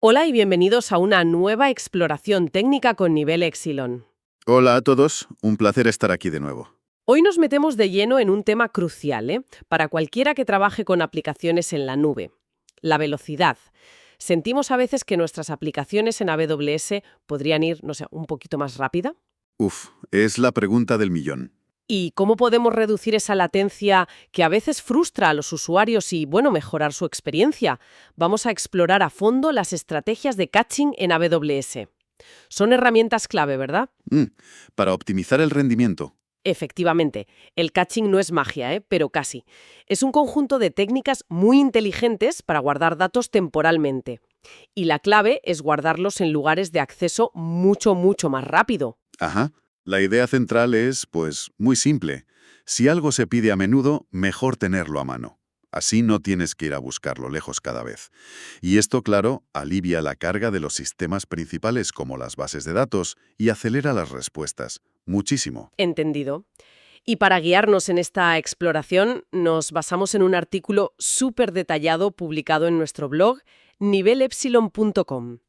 Hola y bienvenidos a una nueva exploración técnica con nivel Epsilon. Hola a todos, un placer estar aquí de nuevo. Hoy nos metemos de lleno en un tema crucial, para cualquiera que trabaje con aplicaciones en la nube: la velocidad. Sentimos a veces que nuestras aplicaciones en AWS podrían ir, no sé, un poquito más rápida. Es la pregunta del millón. ¿Y cómo podemos reducir esa latencia que a veces frustra a los usuarios y, bueno, mejorar su experiencia? Vamos a explorar a fondo las estrategias de caching en AWS. Son herramientas clave, ¿verdad? Mm, Para optimizar el rendimiento. Efectivamente, el caching no es magia, pero casi. Es un conjunto de técnicas muy inteligentes para guardar datos temporalmente. Y la clave es guardarlos en lugares de acceso mucho más rápido. Ajá. La idea central es, pues, muy simple. Si algo se pide a menudo, mejor tenerlo a mano. Así no tienes que ir a buscarlo lejos cada vez. Y esto, claro, alivia la carga de los sistemas principales como las bases de datos y acelera las respuestas. Muchísimo. Entendido. Y para guiarnos en esta exploración, nos basamos en un artículo súper detallado publicado en nuestro blog nivelepsilon.com.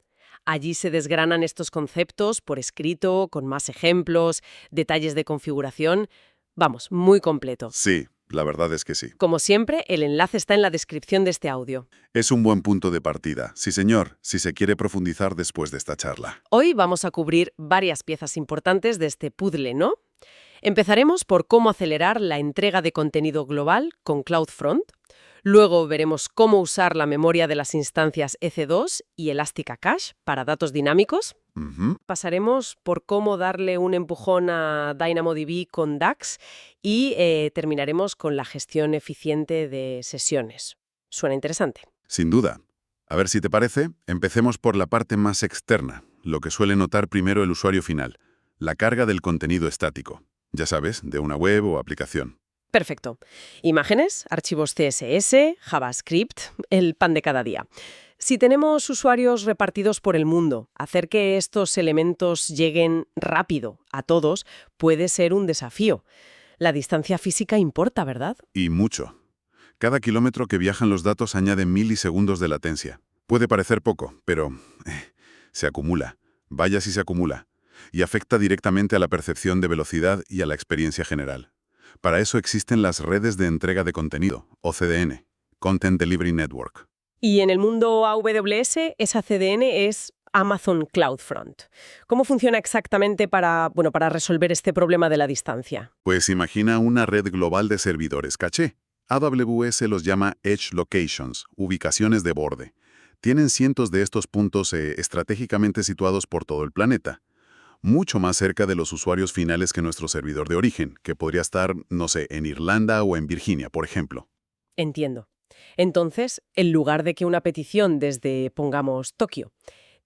Allí se desgranan estos conceptos por escrito, con más ejemplos, detalles de configuración. Vamos, muy completo. Sí, la verdad es que sí. Como siempre, el enlace está en la descripción de este audio. Es un buen punto de partida. Sí, señor, si se quiere profundizar después de esta charla. Hoy vamos a cubrir varias piezas importantes de este puzzle, ¿no? Empezaremos por cómo acelerar la entrega de contenido global con CloudFront. Luego veremos cómo usar la memoria de las instancias EC2 y Elastica Cache para datos dinámicos. Ujú. Pasaremos por cómo darle un empujón a DynamoDB con DAX y terminaremos con la gestión eficiente de sesiones. ¿Suena interesante? Sin duda. A ver si te parece, empecemos por la parte más externa, lo que suele notar primero el usuario final, la carga del contenido estático. Ya sabes, de una web o aplicación. Perfecto. Imágenes, archivos CSS, JavaScript, el pan de cada día. Si tenemos usuarios repartidos por el mundo, hacer que estos elementos lleguen rápido a todos puede ser un desafío. La distancia física importa, ¿verdad? Y mucho. Cada kilómetro que viajan los datos añade milisegundos de latencia. Puede parecer poco, pero se acumula. Vaya si se acumula. Y afecta directamente a la percepción de velocidad y a la experiencia general. Para eso existen las redes de entrega de contenido, o CDN, Content Delivery Network. Y en el mundo AWS, esa CDN es Amazon CloudFront. ¿Cómo funciona exactamente para resolver este problema de la distancia? Pues imagina una red global de servidores caché. AWS los llama Edge Locations, ubicaciones de borde. Tienen cientos de estos puntos estratégicamente situados por todo el planeta, mucho más cerca de los usuarios finales que nuestro servidor de origen, que podría estar, no sé, en Irlanda o en Virginia, por ejemplo. Entiendo. Entonces, en lugar de que una petición desde, pongamos, Tokio,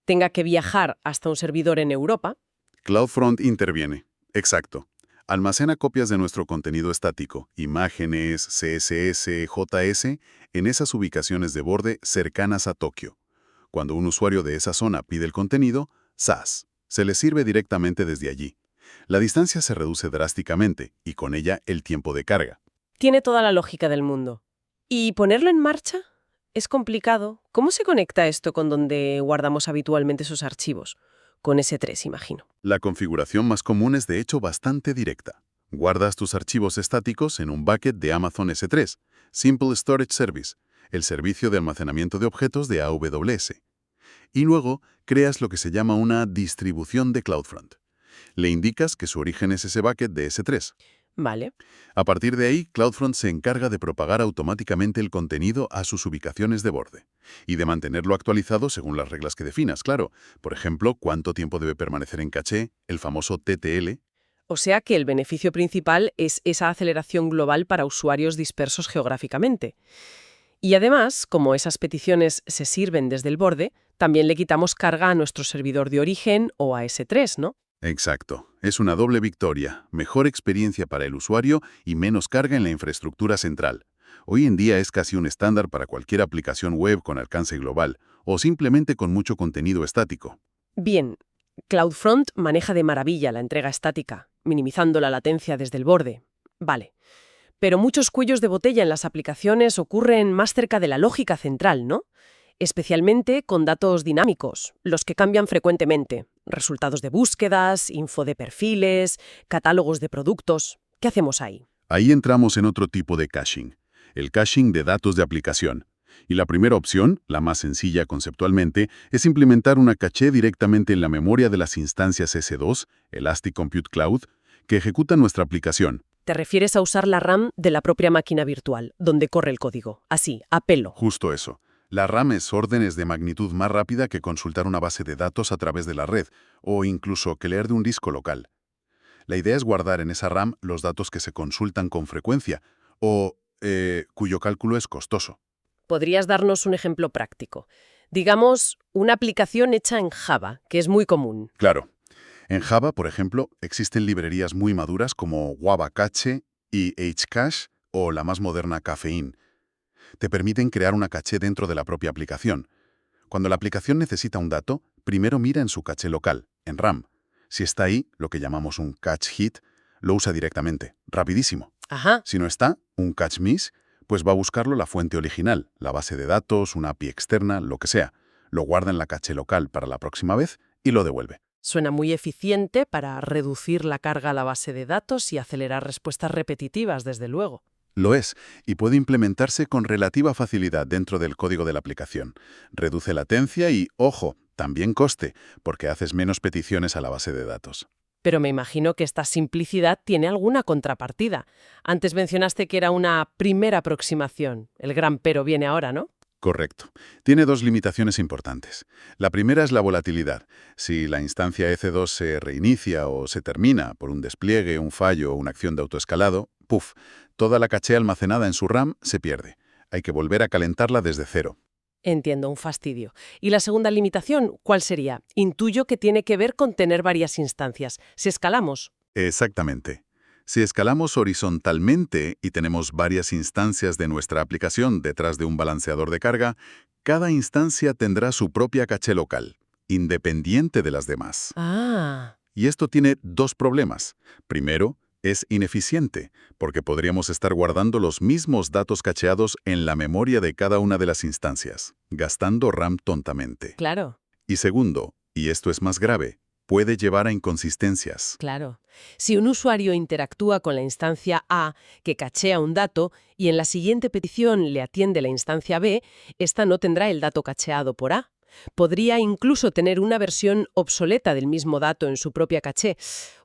tenga que viajar hasta un servidor en Europa, CloudFront interviene. Exacto. Almacena copias de nuestro contenido estático, imágenes, CSS, JS, en esas ubicaciones de borde cercanas a Tokio. Cuando un usuario de esa zona pide el contenido, ¡zas!, se le sirve directamente desde allí. La distancia se reduce drásticamente y con ella el tiempo de carga. tiene toda la lógica del mundo. ¿Y ponerlo en marcha? Es complicado. ¿Cómo se conecta esto con donde guardamos habitualmente esos archivos? Con S3, imagino. La configuración más común es de hecho bastante directa. Guardas tus archivos estáticos en un bucket de Amazon S3, Simple Storage Service, el servicio de almacenamiento de objetos de AWS. Y luego creas lo que se llama una distribución de CloudFront. Le indicas que su origen es ese bucket de S3. Vale. A partir de ahí, CloudFront se encarga de propagar automáticamente el contenido a sus ubicaciones de borde y de mantenerlo actualizado según las reglas que definas, claro. Por ejemplo, cuánto tiempo debe permanecer en caché, el famoso TTL. O sea que el beneficio principal es esa aceleración global para usuarios dispersos geográficamente. Y además, como esas peticiones se sirven desde el borde, también le quitamos carga a nuestro servidor de origen o a S3, ¿no? Exacto. Es una doble victoria, mejor experiencia para el usuario y menos carga en la infraestructura central. Hoy en día es casi un estándar para cualquier aplicación web con alcance global o simplemente con mucho contenido estático. Bien, CloudFront maneja de maravilla la entrega estática, minimizando la latencia desde el borde. Vale. Pero muchos cuellos de botella en las aplicaciones ocurren más cerca de la lógica central, ¿no? especialmente con datos dinámicos, los que cambian frecuentemente, resultados de búsquedas, info de perfiles, catálogos de productos. ¿Qué hacemos ahí? Ahí entramos en otro tipo de caching, el caching de datos de aplicación. Y la primera opción, la más sencilla conceptualmente, es implementar una caché directamente en la memoria de las instancias S2, Elastic Compute Cloud, que ejecutan nuestra aplicación. Te refieres a usar la RAM de la propia máquina virtual, donde corre el código, así, a pelo. Justo eso. La RAM es órdenes de magnitud más rápida que consultar una base de datos a través de la red, o incluso que leer de un disco local. La idea es guardar en esa RAM los datos que se consultan con frecuencia, o cuyo cálculo es costoso. ¿Podrías darnos un ejemplo práctico? Digamos, una aplicación hecha en Java, que es muy común. Claro. En Java, por ejemplo, existen librerías muy maduras como Guava Cache y Hcache o la más moderna Caffeine. Te permiten crear una caché dentro de la propia aplicación. Cuando la aplicación necesita un dato, primero mira en su caché local, en RAM. Si está ahí, lo que llamamos un cache hit, lo usa directamente, rapidísimo. Ajá. Si no está, un cache miss, pues va a buscarlo la fuente original, la base de datos, una API externa, lo que sea. Lo guarda en la caché local para la próxima vez y lo devuelve. Suena muy eficiente para reducir la carga a la base de datos y acelerar respuestas repetitivas, desde luego. Lo es, y puede implementarse con relativa facilidad dentro del código de la aplicación. Reduce latencia y, ojo, también coste, porque haces menos peticiones a la base de datos. Pero me imagino que esta simplicidad tiene alguna contrapartida. Antes mencionaste que era una primera aproximación. El gran pero viene ahora, ¿no? Correcto. Tiene dos limitaciones importantes. La primera es la volatilidad. Si la instancia EC2 se reinicia o se termina por un despliegue, un fallo o una acción de autoescalado, ¡puf!, toda la caché almacenada en su RAM se pierde. Hay que volver a calentarla desde cero. Entiendo, un fastidio. ¿Y la segunda limitación, cuál sería? Intuyo que tiene que ver con tener varias instancias. Si escalamos. Exactamente. Si escalamos horizontalmente y tenemos varias instancias de nuestra aplicación detrás de un balanceador de carga, cada instancia tendrá su propia caché local, independiente de las demás. Ah. Y esto tiene dos problemas. Primero, es ineficiente, porque podríamos estar guardando los mismos datos cacheados en la memoria de cada una de las instancias, gastando RAM tontamente. Claro. Y segundo, y esto es más grave, puede llevar a inconsistencias. Claro. Si un usuario interactúa con la instancia A que cachea un dato y en la siguiente petición le atiende la instancia B, esta no tendrá el dato cacheado por A. Podría incluso tener una versión obsoleta del mismo dato en su propia caché.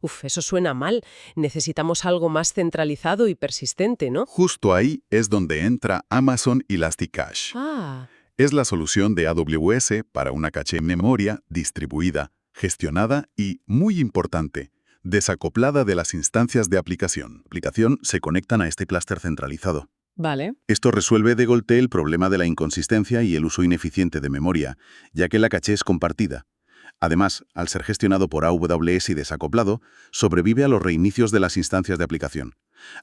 Uf, eso suena mal. Necesitamos algo más centralizado y persistente, ¿no? Justo ahí es donde entra Amazon Elasticcache. Ah. Es la solución de AWS para una caché en memoria distribuida, gestionada y, muy importante, desacoplada de las instancias de aplicación. Se conectan a este clúster centralizado. Vale. Esto resuelve de golpe el problema de la inconsistencia y el uso ineficiente de memoria, ya que la caché es compartida. Además, al ser gestionado por AWS y desacoplado, sobrevive a los reinicios de las instancias de aplicación.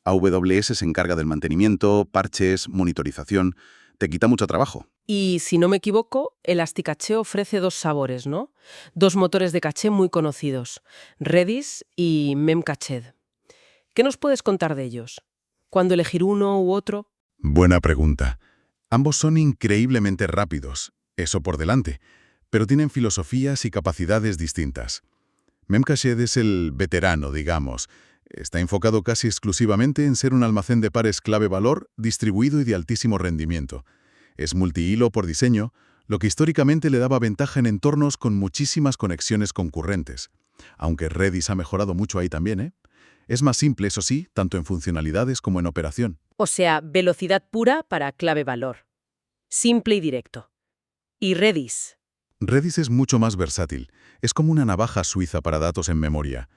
AWS se encarga del mantenimiento, parches, monitorización. Te quita mucho trabajo. Y si no me equivoco, Elasticache ofrece dos sabores, ¿no? Dos motores de caché muy conocidos, Redis y Memcached. ¿Qué nos puedes contar de ellos? ¿Cuándo elegir uno u otro? Buena pregunta. Ambos son increíblemente rápidos, eso por delante, pero tienen filosofías y capacidades distintas. Memcached es el veterano, digamos. Está enfocado casi exclusivamente en ser un almacén de pares clave-valor distribuido y de altísimo rendimiento. Es multihilo por diseño, lo que históricamente le daba ventaja en entornos con muchísimas conexiones concurrentes. Aunque Redis ha mejorado mucho ahí también, ¿eh? Es más simple, eso sí, tanto en funcionalidades como en operación. O sea, velocidad pura para clave-valor. Simple y directo. ¿Y Redis? Redis es mucho más versátil. Es como una navaja suiza para datos en memoria.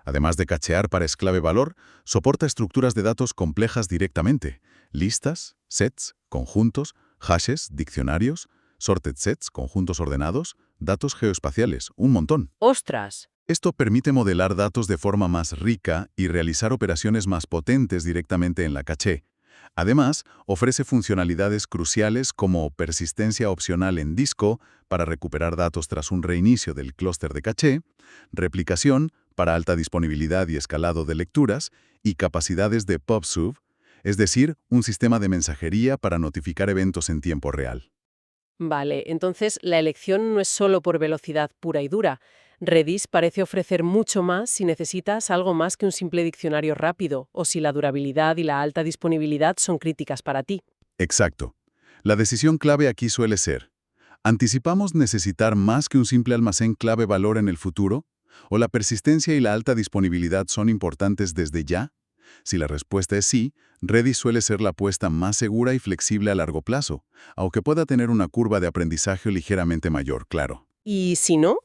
Además de cachear para clave-valor, soporta estructuras de datos complejas directamente. Listas, sets, conjuntos, hashes, diccionarios, sorted sets, conjuntos ordenados, datos geoespaciales, un montón. ¡Ostras! Esto permite modelar datos de forma más rica y realizar operaciones más potentes directamente en la caché. Además, ofrece funcionalidades cruciales como persistencia opcional en disco para recuperar datos tras un reinicio del clúster de caché, replicación para alta disponibilidad y escalado de lecturas, y capacidades de PubSub, es decir, un sistema de mensajería para notificar eventos en tiempo real. Vale, entonces la elección no es solo por velocidad pura y dura. Redis parece ofrecer mucho más si necesitas algo más que un simple diccionario rápido o si la durabilidad y la alta disponibilidad son críticas para ti. Exacto. La decisión clave aquí suele ser, ¿anticipamos necesitar más que un simple almacén clave-valor en el futuro? ¿O la persistencia y la alta disponibilidad son importantes desde ya? Si la respuesta es sí, Redis suele ser la apuesta más segura y flexible a largo plazo, aunque pueda tener una curva de aprendizaje ligeramente mayor, claro. Y si no,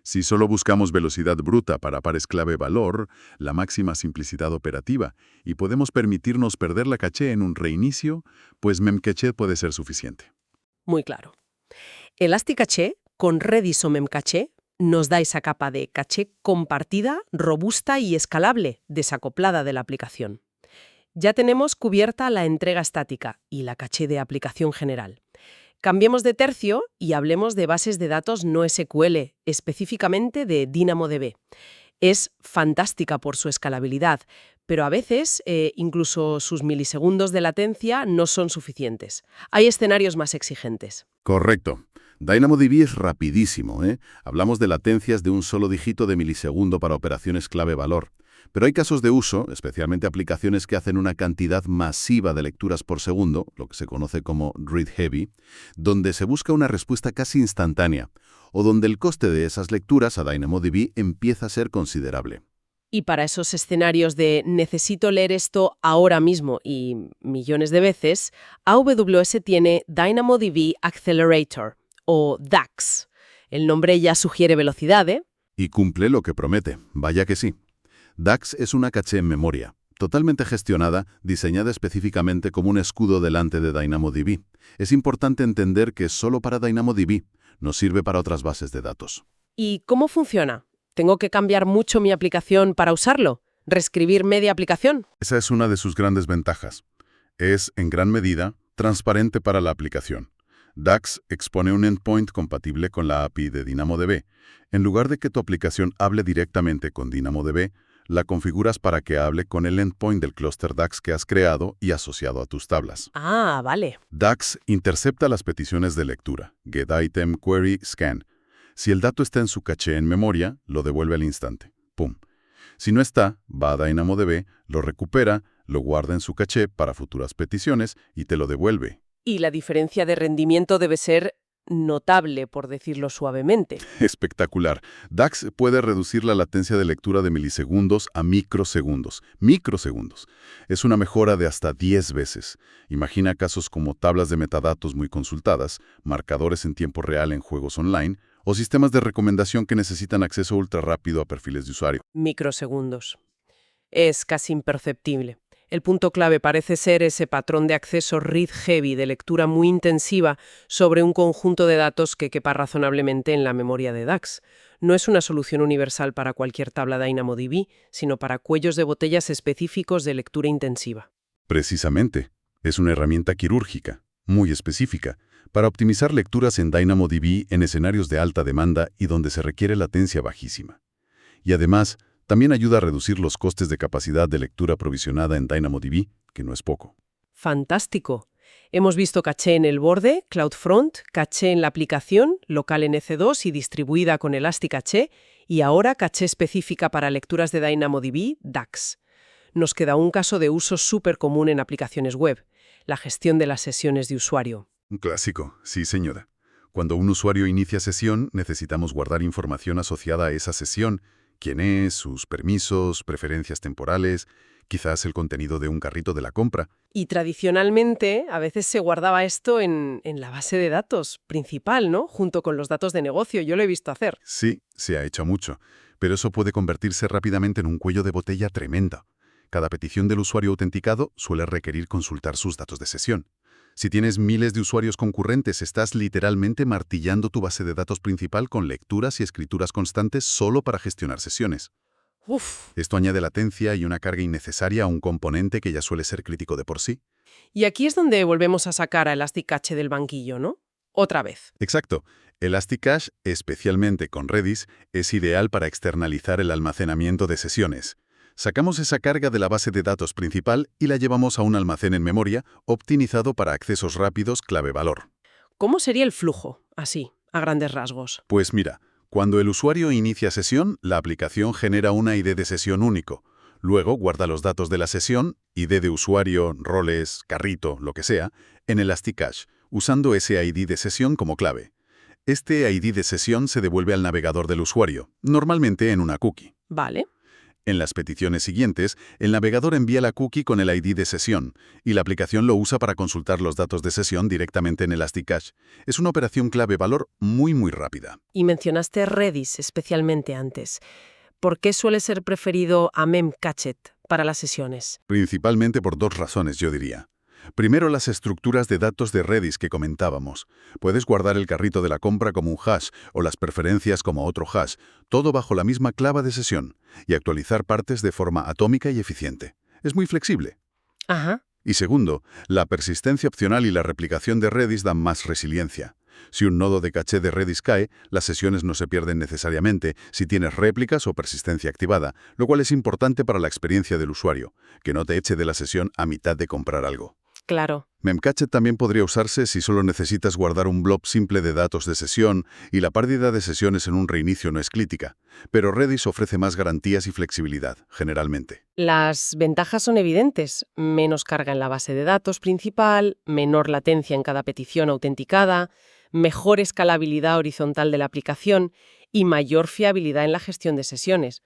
Si solo buscamos velocidad bruta para pares clave-valor, la máxima simplicidad operativa, y podemos permitirnos perder la caché en un reinicio, pues Memcache puede ser suficiente. muy claro. Elasticache, con Redis o Memcache, nos da esa capa de caché compartida, robusta y escalable, desacoplada de la aplicación. Ya tenemos cubierta la entrega estática y la caché de aplicación general. Cambiemos de tercio y hablemos de bases de datos no SQL, específicamente de DynamoDB. Es fantástica por su escalabilidad, pero a veces incluso sus milisegundos de latencia no son suficientes. Hay escenarios más exigentes. Correcto. DynamoDB es rapidísimo, ¿eh? Hablamos de latencias de un solo dígito de milisegundo para operaciones clave-valor. Pero hay casos de uso, especialmente aplicaciones que hacen una cantidad masiva de lecturas por segundo, lo que se conoce como read heavy, donde se busca una respuesta casi instantánea, o donde el coste de esas lecturas a DynamoDB empieza a ser considerable. Y para esos escenarios de necesito leer esto ahora mismo y millones de veces, AWS tiene DynamoDB Accelerator, o DAX. El nombre ya sugiere velocidad, ¿eh? Y cumple lo que promete, vaya que sí. DAX es una caché en memoria, totalmente gestionada, diseñada específicamente como un escudo delante de DynamoDB. Es importante entender que solo para DynamoDB, no sirve para otras bases de datos. ¿Y cómo funciona? ¿Tengo que cambiar mucho mi aplicación para usarlo? ¿Reescribir media aplicación? Esa es una de sus grandes ventajas. Es, en gran medida, transparente para la aplicación. DAX expone un endpoint compatible con la API de DynamoDB. En lugar de que tu aplicación hable directamente con DynamoDB, la configuras para que hable con el endpoint del clúster DAX que has creado y asociado a tus tablas. Ah, vale. DAX intercepta las peticiones de lectura, getItem, query, scan. Si el dato está en su caché en memoria, lo devuelve al instante. ¡Pum! Si no está, va a DynamoDB, lo recupera, lo guarda en su caché para futuras peticiones y te lo devuelve. Y la diferencia de rendimiento debe ser notable, por decirlo suavemente. Espectacular. DAX puede reducir la latencia de lectura de milisegundos a microsegundos. Microsegundos. Es una mejora de hasta 10 veces. Imagina casos como tablas de metadatos muy consultadas, marcadores en tiempo real en juegos online o sistemas de recomendación que necesitan acceso ultra rápido a perfiles de usuario. Microsegundos. Es casi imperceptible. El punto clave parece ser ese patrón de acceso read heavy de lectura muy intensiva sobre un conjunto de datos que quepa razonablemente en la memoria de DAX. No es una solución universal para cualquier tabla DynamoDB, sino para cuellos de botellas específicos de lectura intensiva. Precisamente. Es una herramienta quirúrgica, muy específica, para optimizar lecturas en DynamoDB en escenarios de alta demanda y donde se requiere latencia bajísima. Y además, también ayuda a reducir los costes de capacidad de lectura provisionada en DynamoDB, que no es poco. Fantástico. Hemos visto caché en el borde, CloudFront, caché en la aplicación, local en EC2 y distribuida con Elasticache, y ahora caché específica para lecturas de DynamoDB, DAX. Nos queda un caso de uso súper común en aplicaciones web, la gestión de las sesiones de usuario. Un clásico, sí señora. Cuando un usuario inicia sesión, necesitamos guardar información asociada a esa sesión. Quién es, sus permisos, preferencias temporales, quizás el contenido de un carrito de la compra. Y tradicionalmente, a veces se guardaba esto en la base de datos principal, ¿no? Junto con los datos de negocio, yo lo he visto hacer. Sí, se ha hecho mucho, pero eso puede convertirse rápidamente en un cuello de botella tremendo. Cada petición del usuario autenticado suele requerir consultar sus datos de sesión. Si tienes miles de usuarios concurrentes, estás literalmente martillando tu base de datos principal con lecturas y escrituras constantes solo para gestionar sesiones. Uf. Esto añade latencia y una carga innecesaria a un componente que ya suele ser crítico de por sí. Y aquí es donde volvemos a sacar a Elasticache del banquillo, ¿no? Otra vez. Exacto. Elasticache, especialmente con Redis, es ideal para externalizar el almacenamiento de sesiones. Sacamos esa carga de la base de datos principal y la llevamos a un almacén en memoria optimizado para accesos rápidos clave-valor. ¿Cómo sería el flujo, así, a grandes rasgos? Pues mira, cuando el usuario inicia sesión, la aplicación genera una ID de sesión único. Luego guarda los datos de la sesión, ID de usuario, roles, carrito, lo que sea, en Elasticache, usando ese ID de sesión como clave. Este ID de sesión se devuelve al navegador del usuario, normalmente en una cookie. Vale. En las peticiones siguientes, el navegador envía la cookie con el ID de sesión, y la aplicación lo usa para consultar los datos de sesión directamente en Elasticache. Es una operación clave-valor muy rápida. Y mencionaste Redis especialmente antes. ¿Por qué suele ser preferido a Memcached para las sesiones? Principalmente por dos razones, yo diría. Primero, las estructuras de datos de Redis que comentábamos. Puedes guardar el carrito de la compra como un hash o las preferencias como otro hash, todo bajo la misma clave de sesión, y actualizar partes de forma atómica y eficiente. Es muy flexible. Ajá. Y segundo, la persistencia opcional y la replicación de Redis dan más resiliencia. Si un nodo de caché de Redis cae, las sesiones no se pierden necesariamente si tienes réplicas o persistencia activada, lo cual es importante para la experiencia del usuario, que no te eche de la sesión a mitad de comprar algo. Claro. Memcached también podría usarse si solo necesitas guardar un blob simple de datos de sesión y la pérdida de sesiones en un reinicio no es crítica, pero Redis ofrece más garantías y flexibilidad, generalmente. Las ventajas son evidentes. Menos carga en la base de datos principal, menor latencia en cada petición autenticada, mejor escalabilidad horizontal de la aplicación y mayor fiabilidad en la gestión de sesiones.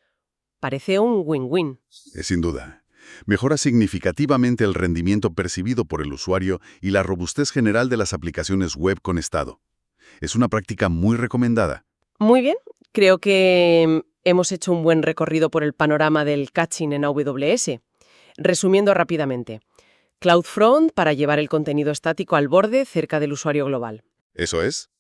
Parece un win-win. Sin duda. Mejora significativamente el rendimiento percibido por el usuario y la robustez general de las aplicaciones web con estado. Es una práctica muy recomendada. Muy bien. Creo que hemos hecho un buen recorrido por el panorama del caching en AWS. Resumiendo rápidamente. CloudFront para llevar el contenido estático al borde cerca del usuario global. ¿Eso es?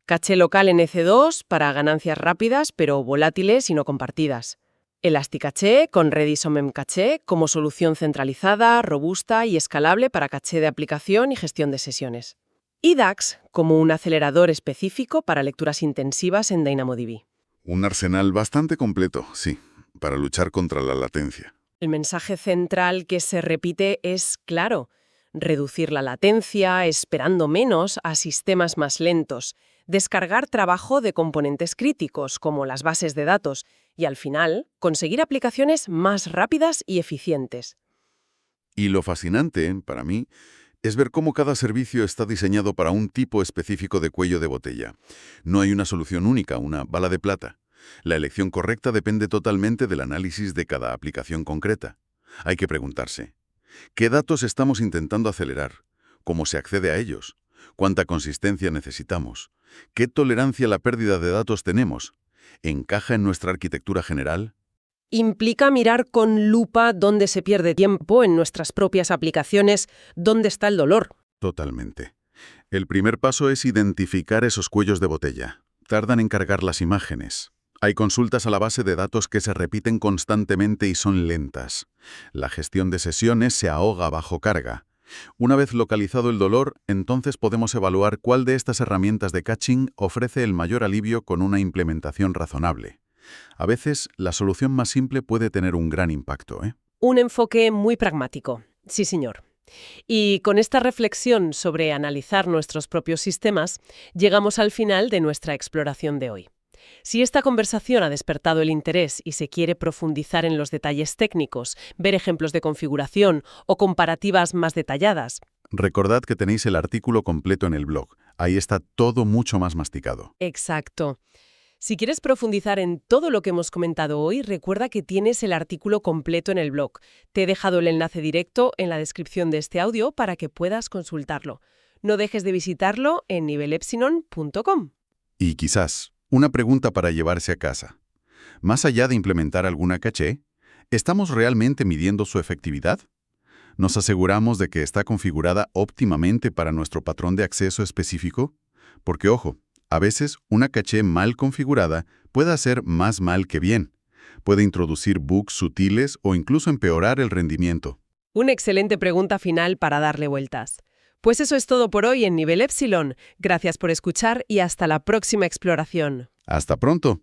Caché local en EC2 para ganancias rápidas pero volátiles y no compartidas. Elasticache con Redis o Memcache como solución centralizada, robusta y escalable para caché de aplicación y gestión de sesiones. Y DAX como un acelerador específico para lecturas intensivas en DynamoDB. Un arsenal bastante completo, sí, para luchar contra la latencia. El mensaje central que se repite es claro: reducir la latencia, esperando menos a sistemas más lentos, descargar trabajo de componentes críticos como las bases de datos y, al final, conseguir aplicaciones más rápidas y eficientes. Y lo fascinante, para mí, es ver cómo cada servicio está diseñado para un tipo específico de cuello de botella. No hay una solución única, una bala de plata. La elección correcta depende totalmente del análisis de cada aplicación concreta. Hay que preguntarse: ¿qué datos estamos intentando acelerar? ¿Cómo se accede a ellos? ¿Cuánta consistencia necesitamos? ¿Qué tolerancia a la pérdida de datos tenemos? ¿Encaja en nuestra arquitectura general? Implica mirar con lupa dónde se pierde tiempo en nuestras propias aplicaciones, dónde está el dolor. Totalmente. El primer paso es identificar esos cuellos de botella. Tardan en cargar las imágenes. Hay consultas a la base de datos que se repiten constantemente y son lentas. La gestión de sesiones se ahoga bajo carga. Una vez localizado el dolor, entonces podemos evaluar cuál de estas herramientas de caching ofrece el mayor alivio con una implementación razonable. A veces, la solución más simple puede tener un gran impacto, ¿eh? Un enfoque muy pragmático. Sí, señor. Y con esta reflexión sobre analizar nuestros propios sistemas, llegamos al final de nuestra exploración de hoy. Si esta conversación ha despertado el interés y se quiere profundizar en los detalles técnicos, ver ejemplos de configuración o comparativas más detalladas, Recordad que tenéis el artículo completo en el blog. Ahí está todo mucho más masticado. exacto. Si quieres profundizar en todo lo que hemos comentado hoy, recuerda que tienes el artículo completo en el blog. Te he dejado el enlace directo en la descripción de este audio para que puedas consultarlo. No dejes de visitarlo en nivelepsilon.com. Y quizás, una pregunta para llevarse a casa. Más allá de implementar alguna caché, ¿estamos realmente midiendo su efectividad? ¿Nos aseguramos de que está configurada óptimamente para nuestro patrón de acceso específico? Porque, ojo, a veces una caché mal configurada puede hacer más mal que bien. Puede introducir bugs sutiles o incluso empeorar el rendimiento. Una excelente pregunta final para darle vueltas. Pues eso es todo por hoy en Nivel Epsilon. Gracias por escuchar y hasta la próxima exploración. Hasta pronto.